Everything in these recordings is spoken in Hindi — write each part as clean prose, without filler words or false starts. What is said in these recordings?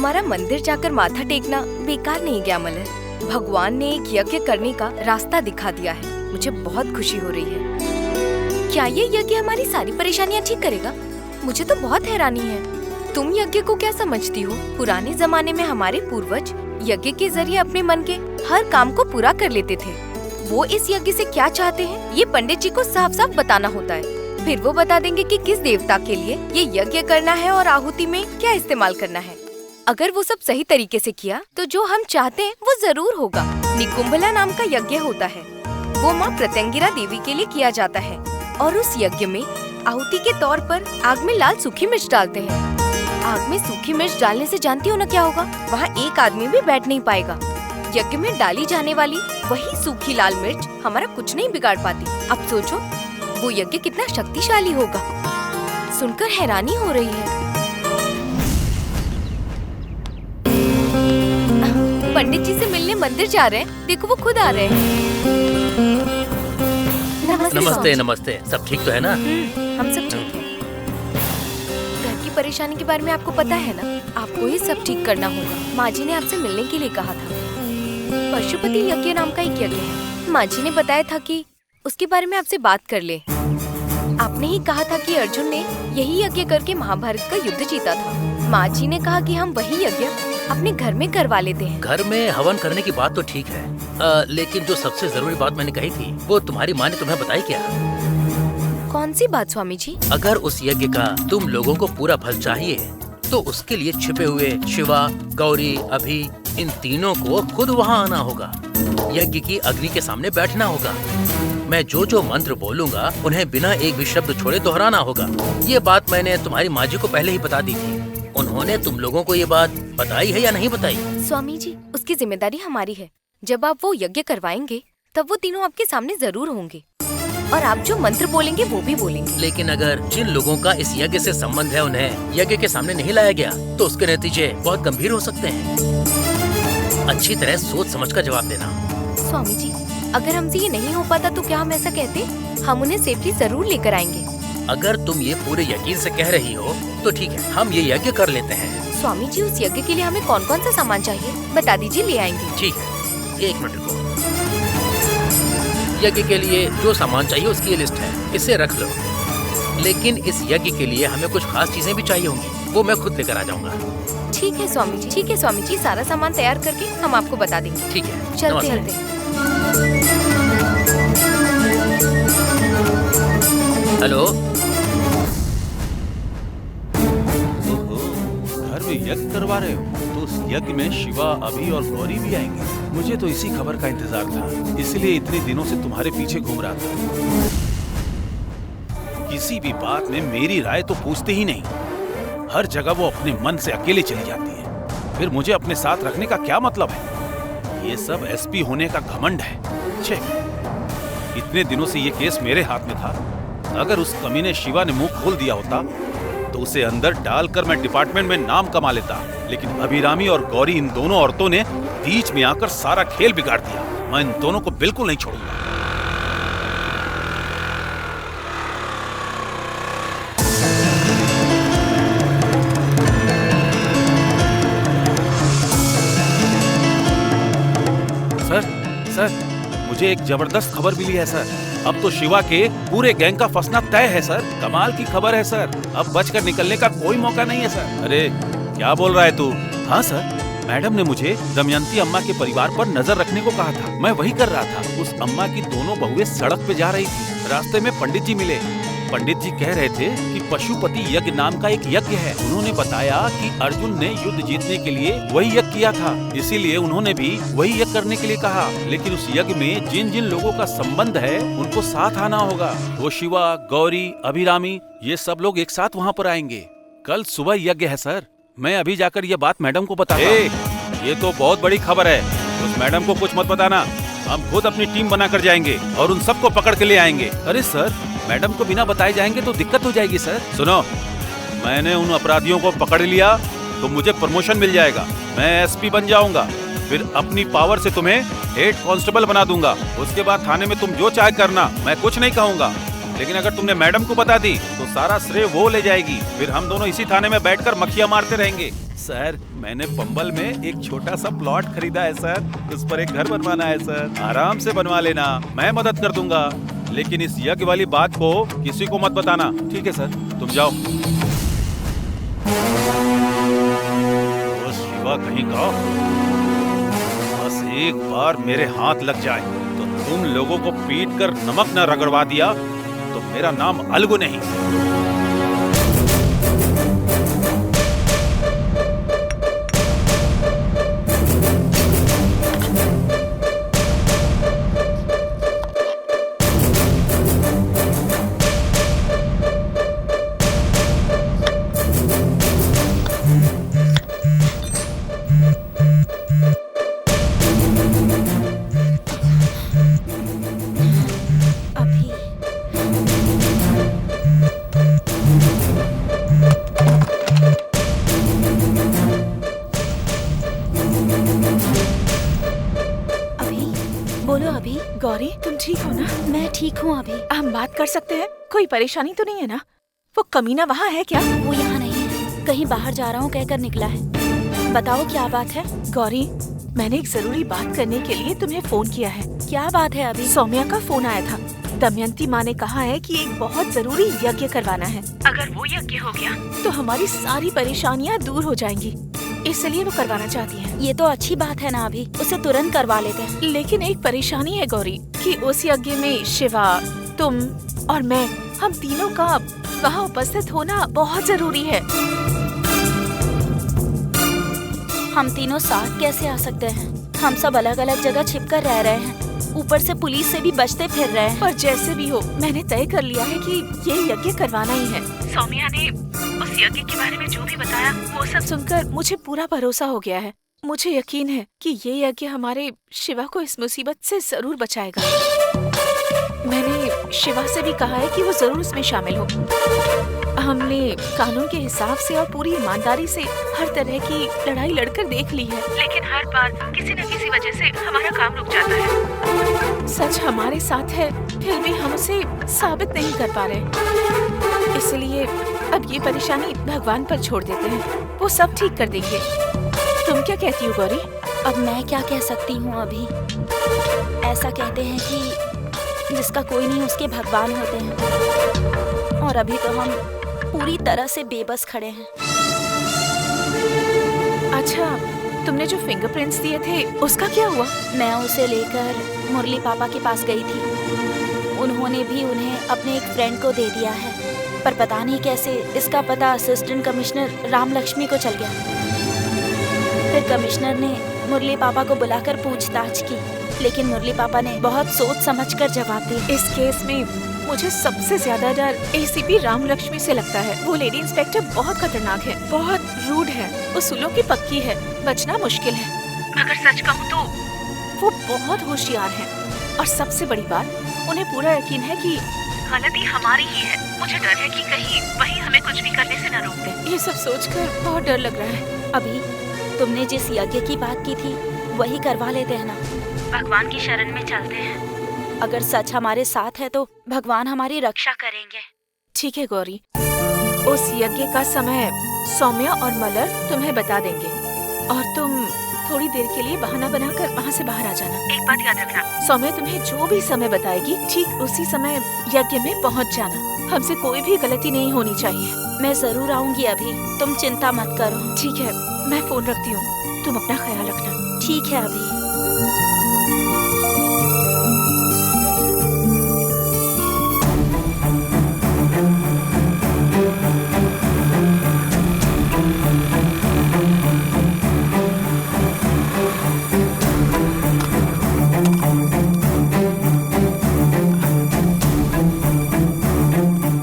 तुम्हारा मंदिर जाकर माथा टेकना बेकार नहीं गया मलर। भगवान ने एक यज्ञ करने का रास्ता दिखा दिया है। मुझे बहुत खुशी हो रही है। क्या ये यज्ञ हमारी सारी परेशानियाँ ठीक करेगा? मुझे तो बहुत हैरानी है। तुम यज्ञ को क्या समझती हो? पुराने जमाने में हमारे पूर्वज यज्ञ के जरिए अपने मन के हर काम को पूरा कर लेते थे। वो इस यज्ञ से क्या चाहते हैं ये पंडित जी को साफ साफ बताना होता है। फिर वो बता देंगे कि किस देवता के लिए ये यज्ञ करना है और आहुति में क्या इस्तेमाल करना है। अगर वो सब सही तरीके से किया तो जो हम चाहते हैं वो जरूर होगा। निकुंभला नाम का यज्ञ होता है। वो माँ प्रत्यंगिरा देवी के लिए किया जाता है और उस यज्ञ में आहुति के तौर पर आग में लाल सूखी मिर्च डालते हैं। आग में सूखी मिर्च डालने से जानती हो ना क्या होगा? वहाँ एक आदमी भी बैठ नहीं पाएगा। यज्ञ में डाली जाने वाली वही सूखी लाल मिर्च हमारा कुछ नहीं बिगाड़ पाती। अब सोचो वो यज्ञ कितना शक्तिशाली होगा। सुनकर हैरानी हो रही है। पंडित जी से मिलने मंदिर जा रहे हैं। देखो वो खुद आ रहे हैं। नमस्ते नमस्ते। सब ठीक तो है ना? हम सब ठीक हैं। घर की परेशानी के बारे में आपको पता है ना? आपको ही सब ठीक करना होगा। माँ जी ने आपसे मिलने के लिए कहा था। पशुपति यज्ञ नाम का एक यज्ञ है। माँ जी ने बताया था कि उसके बारे में आपसे बात कर ले। आपने ही कहा था कि अर्जुन ने यही यज्ञ करके महाभारत का युद्ध जीता था। माँ जी ने कहा कि हम वही यज्ञ अपने घर में करवा लेते हैं। घर में हवन करने की बात तो ठीक है, लेकिन जो सबसे जरूरी बात मैंने कही थी वो तुम्हारी माँ ने तुम्हें बताई क्या? कौन सी बात स्वामी जी? अगर उस यज्ञ का तुम लोगों को पूरा फल चाहिए तो उसके लिए छिपे हुए शिवा, गौरी, अभी इन तीनों को खुद वहाँ आना होगा। यज्ञ की अग्नि के सामने बैठना होगा। मैं जो जो मंत्र बोलूँगा उन्हें बिना एक भी शब्द छोड़े दोहराना होगा। ये बात मैंने तुम्हारी माँ जी को पहले ही बता दी थी। उन्होंने तुम लोगों को ये बात बताई है या नहीं बताई? स्वामी जी उसकी जिम्मेदारी हमारी है। जब आप वो यज्ञ करवाएंगे तब वो तीनों आपके सामने जरूर होंगे और आप जो मंत्र बोलेंगे वो भी बोलेंगे। लेकिन अगर जिन लोगों का इस यज्ञ से संबंध है उन्हें यज्ञ के सामने नहीं लाया गया तो उसके नतीजे बहुत गंभीर हो सकते हैं। अच्छी तरह सोच समझकर जवाब देना। स्वामी जी अगर हमसे ये नहीं हो पाता तो क्या हम ऐसा कहते? हम उन्हें सेफली जरूर लेकर आएंगे। अगर तुम ये पूरे यकीन से कह रही हो तो ठीक है, हम ये यज्ञ कर लेते हैं। स्वामी जी उस यज्ञ के लिए हमें कौन कौन सा सामान चाहिए बता दीजिए, ले आएंगे। ठीक है, एक मिनट रुको। यज्ञ के लिए जो सामान चाहिए उसकी ये लिस्ट है, इसे रख लो। लेकिन इस यज्ञ के लिए हमें कुछ खास चीजें भी चाहिए होंगी, वो मैं खुद लेकर आ जाऊंगा। ठीक है स्वामी जी। ठीक है स्वामी जी, सारा सामान तैयार करके हम आपको बता देंगे। ठीक है, चलते हैं। हेलो। घर में यज्ञ करवा रहे हो तो उस यज्ञ में शिवा, अभी और गौरी भी आएंगे। मुझे तो इसी खबर का इंतजार था, इसलिए इतने दिनों से तुम्हारे पीछे घूम रहा था। किसी भी बात में मेरी राय तो पूछते ही नहीं। हर जगह वो अपने मन से अकेले चली जाती है। फिर मुझे अपने साथ रखने का क्या मतलब है? ये सब एसपी होने का घमंड है। छे, इतने दिनों से ये केस मेरे हाथ में था। अगर उस कमीने शिवा ने मुंह खोल दिया होता तो उसे अंदर डालकर मैं डिपार्टमेंट में नाम कमा लेता। लेकिन अभिरामी और गौरी, इन दोनों औरतों ने बीच में आकर सारा खेल बिगाड़ दिया। मैं इन दोनों को बिल्कुल नहीं छोड़ूंगा। सर, मुझे एक जबरदस्त खबर मिली है सर। अब तो शिवा के पूरे गैंग का फंसना तय है सर। कमाल की खबर है सर। अब बचकर निकलने का कोई मौका नहीं है सर। अरे क्या बोल रहा है तू? हाँ सर, मैडम ने मुझे दमयंती अम्मा के परिवार पर नजर रखने को कहा था। मैं वही कर रहा था। उस अम्मा की दोनों बहुएं सड़क पे जा रही थी। रास्ते में पंडित जी मिले। पंडित जी कह रहे थे कि पशुपति यज्ञ नाम का एक यज्ञ है। उन्होंने बताया कि अर्जुन ने युद्ध जीतने के लिए वही यज्ञ किया था, इसीलिए उन्होंने भी वही यज्ञ करने के लिए कहा। लेकिन उस यज्ञ में जिन जिन लोगों का संबंध है उनको साथ आना होगा। वो शिवा, गौरी, अभिरामी, ये सब लोग एक साथ वहाँ पर आएंगे। कल सुबह यज्ञ है सर। मैं अभी जाकर ये बात मैडम को बताता हूँ। ये तो बहुत बड़ी खबर है। उस मैडम को कुछ मत बताना। हम खुद अपनी टीम बनाकर जाएंगे और उन सबको पकड़ के ले आएंगे। अरे सर, मैडम को बिना बताए जाएंगे तो दिक्कत हो जाएगी सर। सुनो, मैंने उन अपराधियों को पकड़ लिया तो मुझे प्रमोशन मिल जाएगा। मैं एसपी बन जाऊंगा। फिर अपनी पावर से तुम्हें हेड कांस्टेबल बना दूंगा। उसके बाद थाने में तुम जो चाहे करना, मैं कुछ नहीं कहूंगा। लेकिन अगर तुमने मैडम को बता दी तो सारा श्रेय वो ले जाएगी। फिर हम दोनों इसी थाने में बैठकर मक्खियां मारते रहेंगे। सर मैंने पंबल में एक छोटा सा प्लॉट खरीदा है सर, उस पर एक घर बनवाना है सर। आराम से बनवा लेना, मैं मदद कर दूंगा, लेकिन इस यज्ञ वाली बात को किसी को मत बताना, ठीक है सर? तुम जाओ। बस शिवा कहीं का बस एक बार मेरे हाथ लग जाए तो तुम लोगों को पीट कर नमक न रगड़वा दिया तो मेरा नाम अलगू नहीं। बोलो अभी। गौरी तुम ठीक हो ना? मैं ठीक हूँ अभी। हम बात कर सकते हैं? कोई परेशानी तो नहीं है ना? वो कमीना वहाँ है क्या? वो यहाँ नहीं है, कहीं बाहर जा रहा हूँ कहकर निकला है। बताओ क्या बात है? गौरी मैंने एक जरूरी बात करने के लिए तुम्हें फोन किया है। क्या बात है अभी? सौम्या का फोन आया था। दमयंती माँ ने कहा है कि एक बहुत जरूरी यज्ञ करवाना है। अगर वो यज्ञ हो गया तो हमारी सारी परेशानियाँ दूर हो जाएंगी, इसलिए वो करवाना चाहती है। ये तो अच्छी बात है ना अभी, उसे तुरंत करवा लेते हैं। लेकिन एक परेशानी है गौरी कि उस यज्ञ में शिवा, तुम और मैं, हम तीनों का वहाँ उपस्थित होना बहुत जरूरी है। हम तीनों साथ कैसे आ सकते हैं? हम सब अलग अलग जगह छिपकर रह रहे हैं, ऊपर से पुलिस से भी बचते फिर रहे हैं। पर जैसे भी हो मैंने तय कर लिया है कि ये यज्ञ करवाना ही है। सौम्या ने उस यज्ञ के बारे में जो भी बताया वो सब सुनकर मुझे पूरा भरोसा हो गया है। मुझे यकीन है कि ये यज्ञ हमारे शिवा को इस मुसीबत से जरूर बचाएगा। मैंने शिवा से भी कहा है कि वो जरूर इसमें शामिल हो। हमने कानून के हिसाब से और पूरी ईमानदारी से हर तरह की लड़ाई लड़कर देख ली है, लेकिन हर बार किसी न किसी वजह से हमारा काम रुक जाता है। सच हमारे साथ है, फिर भी हम उसे साबित नहीं कर पा रहे। इसलिए अब ये परेशानी भगवान पर छोड़ देते हैं, वो सब ठीक कर देंगे। तुम क्या कहती हो गौरी? अब मैं क्या कह सकती हूँ अभी? ऐसा कहते हैं कि जिसका कोई नहीं उसके भगवान होते हैं, और अभी तो हम पूरी तरह से बेबस खड़े हैं। अच्छा, तुमने जो फिंगरप्रिंट्स दिए थे उसका क्या हुआ? मैं उसे लेकर मुरली पापा के पास गई थी। उन्होंने भी उन्हें अपने एक फ्रेंड को दे दिया है, पर पता नहीं कैसे इसका पता असिस्टेंट कमिश्नर राम लक्ष्मी को चल गया। फिर कमिश्नर ने मुरली पापा को बुलाकर पूछताछ की, लेकिन मुरली पापा ने बहुत सोच समझकर जवाब दिया। इस केस में मुझे सबसे ज्यादा डर एसीपी राम लक्ष्मी से लगता है। वो लेडी इंस्पेक्टर बहुत खतरनाक है, बहुत रूड है, उसूलों की पक्की है, बचना मुश्किल है। अगर सच कहूँ तो वो बहुत होशियार है, और सबसे बड़ी बात, उन्हें पूरा यकीन है कि गलती हमारी ही है। मुझे डर है कि कहीं वही हमें कुछ भी करने से न रोक दे। ये सब सोचकर बहुत डर लग रहा है। अभी तुमने जिस यज्ञ की बात की थी वही करवा लेते हैं ना? भगवान की शरण में चलते हैं। अगर सच हमारे साथ है तो भगवान हमारी रक्षा करेंगे। ठीक है गौरी, उस यज्ञ का समय सौम्या और मलर तुम्हें बता देंगे, और तुम थोड़ी देर के लिए बहाना बनाकर वहाँ से बाहर आ जाना। एक बात याद रखना, सौम्या तुम्हें जो भी समय बताएगी ठीक उसी समय यज्ञ में पहुँच जाना। हमसे कोई भी गलती नहीं होनी चाहिए। मैं जरूर आऊंगी अभी, तुम चिंता मत करो। ठीक है, मैं फोन रखती हूँ, तुम अपना ख्याल रखना। ठीक है अभी।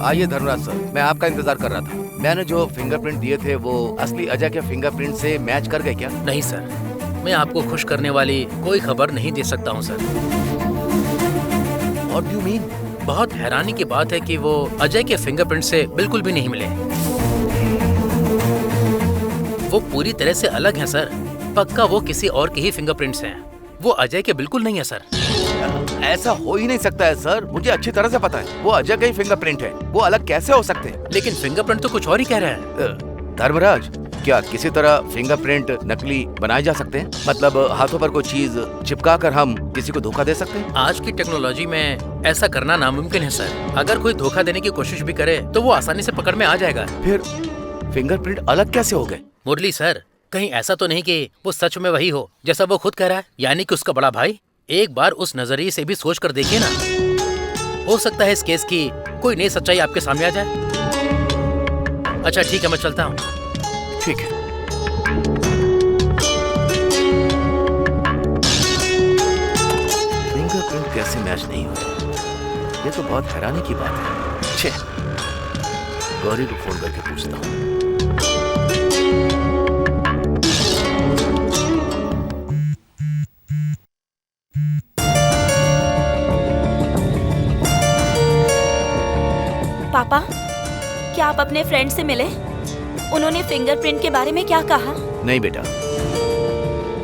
आइए धर्मराज सर, मैं आपका इंतजार कर रहा था। मैंने जो फिंगरप्रिंट दिए थे वो असली अजय के फिंगरप्रिंट से मैच कर गए क्या? नहीं सर, मैं आपको खुश करने वाली कोई खबर नहीं दे सकता हूँ sir. What do you mean? बहुत हैरानी की बात है कि वो अजय के फिंगरप्रिंट से बिल्कुल भी नहीं मिले। वो पूरी तरह से अलग हैं सर। पक्का वो किसी और के ही फिंगरप्रिंट्स हैं। वो अजय के बिल्कुल नहीं है सर। ऐसा हो ही नहीं सकता है सर, मुझे अच्छी तरह से पता है वो अजय का ही फिंगरप्रिंट है। वो अलग कैसे हो सकते हैं? लेकिन फिंगरप्रिंट तो कुछ और ही कह रहे हैं। धर्मराज, क्या किसी तरह फिंगरप्रिंट नकली बनाए जा सकते हैं? मतलब हाथों पर कोई चीज चिपका कर हम किसी को धोखा दे सकते हैं? आज की टेक्नोलॉजी में ऐसा करना नामुमकिन है सर। अगर कोई धोखा देने की कोशिश भी करे तो वो आसानी से पकड़ में आ जाएगा। फिर फिंगरप्रिंट अलग कैसे हो गए? मुरली सर, कहीं ऐसा तो नहीं कि वो सच में वही हो जैसा वो खुद कह रहा है, यानी कि उसका बड़ा भाई? एक बार उस नजरिए से भी सोच कर देखिए ना, हो सकता है इस केस की कोई नई सच्चाई आपके सामने आ जाए। अच्छा ठीक है, मैं चलता हूँ। ठीक है। फिंगरप्रिंट कैसे मैच नहीं हुए, ये तो बहुत हैरानी की बात है। छे, गौरी को फोन करके पूछता हूँ। पापा, क्या आप अपने फ्रेंड से मिले? उन्होंने फिंगरप्रिंट के बारे में क्या कहा? नहीं बेटा,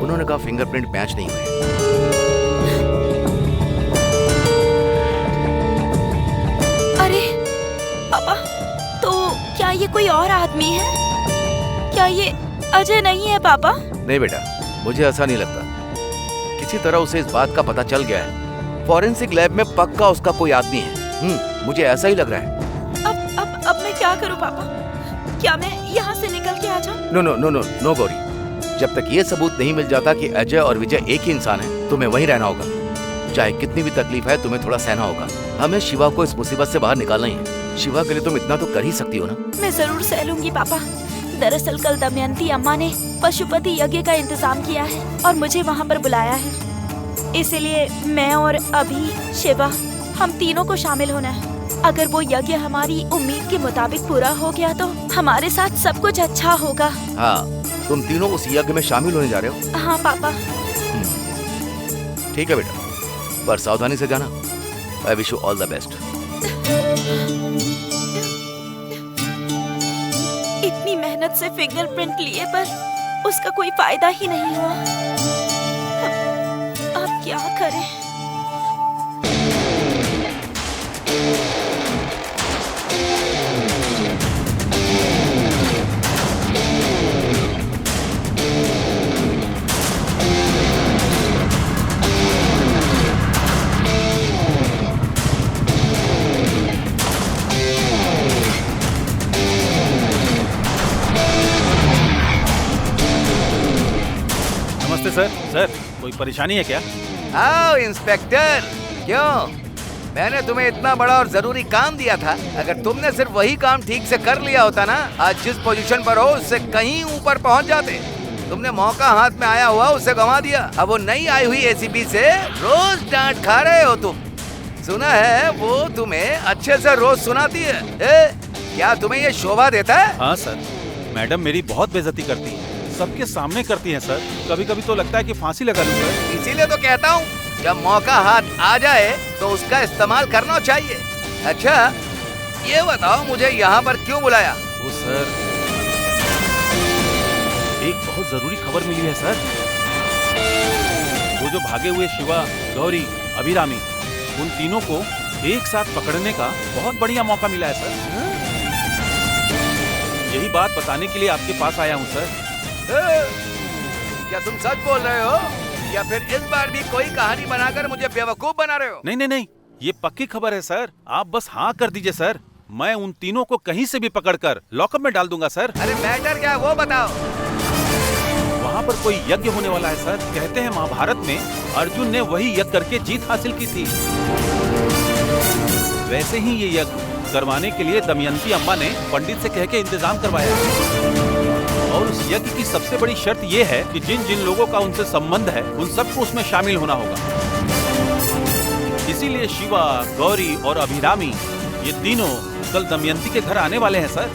उन्होंने कहा फिंगरप्रिंट मैच नहीं हुए। अरे पापा, तो क्या ये कोई और आदमी है? क्या ये अजय नहीं है पापा? नहीं बेटा, मुझे ऐसा नहीं लगता। किसी तरह उसे इस बात का पता चल गया है। फॉरेंसिक लैब में पक्का उसका कोई आदमी है। मुझे ऐसा ही लग रहा है। अब मैं क्या करूं पापा? क्या मैं यहाँ से निकल के आ जाऊं? No no no no no Gauri, जब तक ये सबूत नहीं मिल जाता कि अजय और विजय एक ही इंसान है, तुम्हें वहीं रहना होगा। चाहे कितनी भी तकलीफ है, तुम्हें थोड़ा सहना होगा। हमें शिवा को इस मुसीबत से बाहर निकालना ही है। शिवा के लिए तुम इतना तो कर ही सकती हो ना? मैं जरूर सह लूंगी पापा। दरअसल कल दमयंती अम्मा ने पशुपति यज्ञ का इंतजाम किया है और मुझे वहाँ पर बुलाया है। इसीलिए मैं और अभी, शिवा, हम तीनों को शामिल होना है। अगर वो यज्ञ हमारी उम्मीद के मुताबिक पूरा हो गया तो हमारे साथ सब कुछ अच्छा होगा। हाँ, तुम तीनों उस यज्ञ में शामिल होने जा रहे हो? हाँ पापा। ठीक है बेटा, पर सावधानी से जाना। I wish you all the best. इतनी मेहनत से फिंगरप्रिंट लिए पर उसका कोई फायदा ही नहीं हुआ। अब क्या करें? नमस्ते सर। सर, कोई परेशानी है क्या? आओ इंस्पेक्टर, क्यों? मैंने तुम्हें इतना बड़ा और जरूरी काम दिया था। अगर तुमने सिर्फ वही काम ठीक से कर लिया होता ना, आज जिस पोजीशन पर हो उससे कहीं ऊपर पहुंच जाते। तुमने मौका हाथ में आया हुआ उसे गंवा दिया। अब वो नई आई हुई एसीपी से रोज डांट खा रहे हो तुम। सुना है वो तुम्हें अच्छे से रोज सुनाती है। क्या तुम्हें ये शोभा देता है? हाँ सर, मैडम मेरी बहुत बेइज्जती करती है, सबके सामने करती हैं सर। कभी कभी तो लगता है कि फांसी लगा लूं सर। इसीलिए तो कहता हूँ, जब मौका हाथ आ जाए तो उसका इस्तेमाल करना चाहिए। अच्छा, ये बताओ मुझे यहाँ पर क्यों बुलाया? वो सर, एक बहुत जरूरी खबर मिली है सर। वो जो भागे हुए शिवा, गौरी, अभिरामी, उन तीनों को एक साथ पकड़ने का बहुत बढ़िया मौका मिला है सर। यही बात बताने के लिए आपके पास आया हूँ सर। क्या तुम सच बोल रहे हो या फिर इस बार भी कोई कहानी बनाकर मुझे बेवकूफ बना रहे हो? नहीं नहीं नहीं, ये पक्की खबर है सर। आप बस हाँ कर दीजिए सर, मैं उन तीनों को कहीं से भी पकड़कर लॉकअप में डाल दूंगा सर। अरे मैटर क्या है वो बताओ। वहाँ पर कोई यज्ञ होने वाला है सर। कहते हैं महाभारत में अर्जुन ने वही यज्ञ करके जीत हासिल की थी। वैसे ही ये यज्ञ करवाने के लिए दमयंती अम्मा ने पंडित से कह के इंतजाम करवाया है। और उस यज्ञ की सबसे बड़ी शर्त ये है कि जिन जिन लोगों का उनसे संबंध है उन सबको उसमें शामिल होना होगा। इसीलिए शिवा, गौरी और अभिरामी, ये तीनों कल दमयंती के घर आने वाले हैं सर।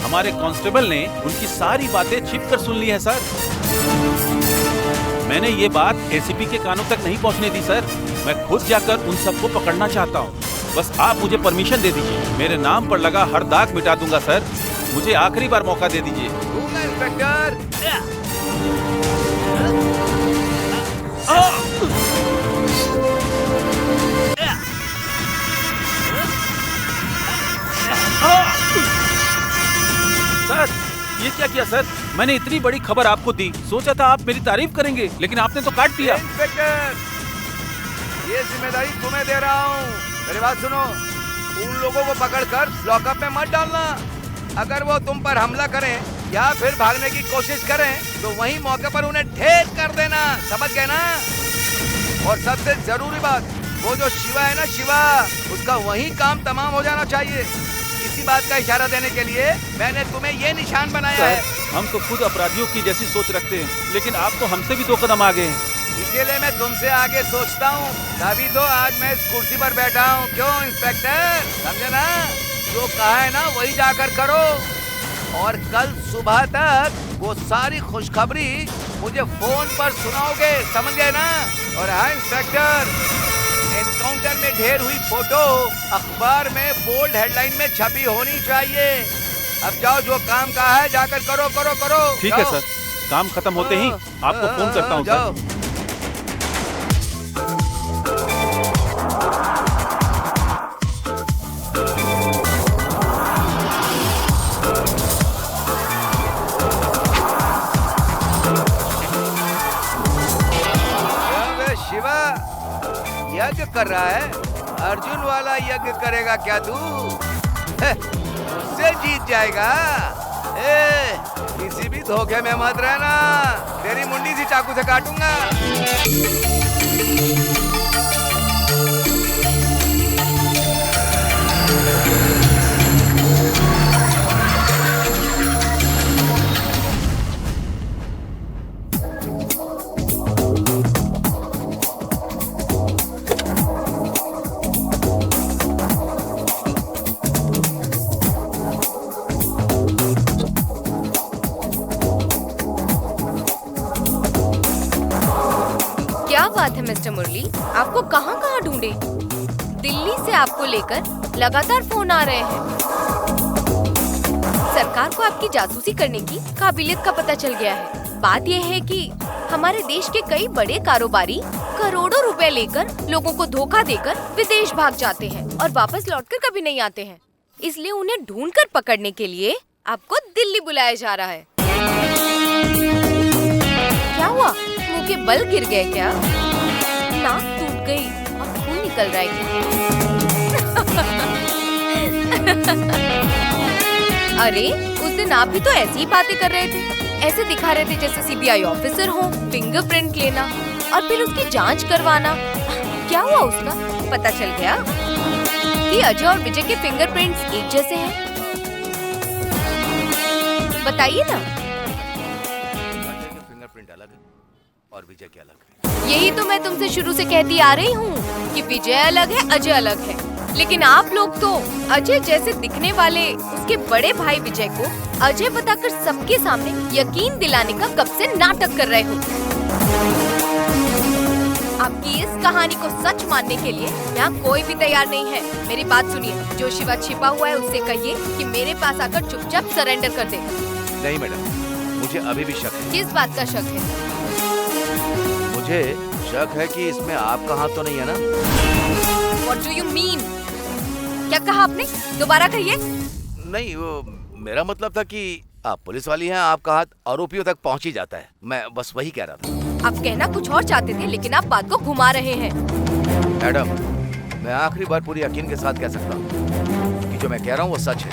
हमारे कांस्टेबल ने उनकी सारी बातें छिपकर सुन ली है सर। मैंने ये बात एसीपी के कानों तक नहीं पहुंचने दी सर। मैं खुद जाकर उन सबको पकड़ना चाहता हूँ। बस आप मुझे परमिशन दे दीजिए, मेरे नाम पर लगा हर दाग मिटा दूंगा सर। मुझे आखिरी बार मौका दे दीजिए। इंस्पेक्टर, सर, ये क्या किया सर? मैंने इतनी बड़ी खबर आपको दी, सोचा था आप मेरी तारीफ करेंगे, लेकिन आपने तो काट दिया। इंस्पेक्टर, ये जिम्मेदारी तुम्हें दे रहा हूँ। मेरी बात सुनो, उन लोगों को पकड़कर लॉकअप में मत डालना। अगर वो तुम पर हमला करें या फिर भागने की कोशिश करें तो वहीं मौके पर उन्हें ढेर कर देना, समझ गए ना? और सबसे जरूरी बात, वो जो शिवा है ना, शिवा, उसका वहीं काम तमाम हो जाना चाहिए। इसी बात का इशारा देने के लिए मैंने तुम्हें ये निशान बनाया है। हम तो खुद अपराधियों की जैसी सोच रखते हैं, लेकिन आप तो हमसे भी 2 कदम आगे हैं। इसीलिए मैं तुमसे आगे सोचता हूँ, तभी तो आज मैं इस कुर्सी पर बैठा हूँ। क्यों इंस्पेक्टर, समझे ना? जो कहा है ना वही जाकर करो, और कल सुबह तक वो सारी खुशखबरी मुझे फोन पर सुनाओगे, समझ गए ना? और हाँ इंस्पेक्टर, एनकाउंटर में ढेर हुई फोटो अखबार में बोल्ड हेडलाइन में छपी होनी चाहिए। अब जाओ, जो काम कहा है जाकर करो करो करो। ठीक है सर, काम खत्म होते ही आपको फोन करता हूँ जाओ। सर। शिवा यज्ञ कर रहा है, अर्जुन वाला यज्ञ करेगा क्या तू? उससे जीत जाएगा। किसी भी धोखे में मत रहना, तेरी मुंडी सी चाकू से काटूंगा। क्या बात है मिस्टर मुरली, आपको कहाँ कहाँ ढूंढे? दिल्ली से आपको लेकर लगातार फोन आ रहे हैं। सरकार को आपकी जासूसी करने की काबिलियत का पता चल गया है। बात यह है कि हमारे देश के कई बड़े कारोबारी करोड़ों रुपए लेकर लोगों को धोखा देकर विदेश भाग जाते हैं और वापस लौटकर कभी नहीं आते हैं। इसलिए उन्हें ढूंढकर पकड़ने के लिए आपको दिल्ली बुलाया जा रहा है। क्या हुआ, मुंह के बल गिर गए क्या? नाक टूट गई और खून निकल रहा है? अरे उस दिन आप भी तो ऐसी ही बातें कर रहे थे, ऐसे दिखा रहे थे जैसे सीबीआई ऑफिसर हो। फिंगरप्रिंट लेना और फिर उसकी जांच करवाना। क्या हुआ उसका? पता चल गया कि अजय और विजय के फिंगरप्रिंट्स एक जैसे हैं। बताइए ना। अजय के फिंगरप्रिंट अलग है और विजय के अलग है। यही तो मैं तुमसे शुरू से कहती आ रही हूँ कि विजय अलग है, अजय अलग है। लेकिन आप लोग तो अजय जैसे दिखने वाले उसके बड़े भाई विजय को अजय बताकर सबके सामने यकीन दिलाने का कब से नाटक कर रहे हो। आपकी इस कहानी को सच मानने के लिए यहाँ कोई भी तैयार नहीं है। मेरी बात सुनिए, जो शिवा छिपा हुआ है उससे कहिए कि मेरे पास आकर चुपचाप सरेंडर कर दे। नहीं मैडम, मुझे अभी भी शक है। किस बात का शक है? मुझे शक है कि इसमें आपका हाथ तो नहीं है ना? What do you mean? क्या कहा आपने? दोबारा कहिए। नहीं, वो मेरा मतलब था कि आप पुलिस वाली हैं, आपका हाथ आरोपियों तक पहुंच ही जाता है। मैं बस वही कह रहा था। आप कहना कुछ और चाहते थे, लेकिन आप बात को घुमा रहे हैं। मैडम, मैं आखिरी बार पूरी यकीन के साथ कह सकता हूँ कि जो मैं कह रहा हूँ वो सच है।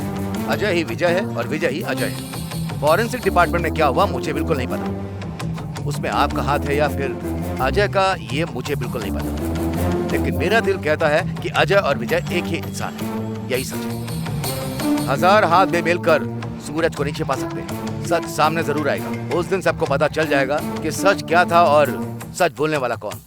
अजय ही विजय है और विजय ही अजय है। फॉरेंसिक डिपार्टमेंट में क्या हुआ मुझे बिल्कुल नहीं पता। उसमें आपका हाथ है या फिर अजय का, ये मुझे बिल्कुल नहीं पता। लेकिन मेरा दिल कहता है कि अजय और विजय एक ही इंसान है। यही सच है। 1000 हाथ में मिलकर सूरज को नहीं छिपा सकते। सच सामने जरूर आएगा। उस दिन सबको पता चल जाएगा कि सच क्या था और सच बोलने वाला कौन।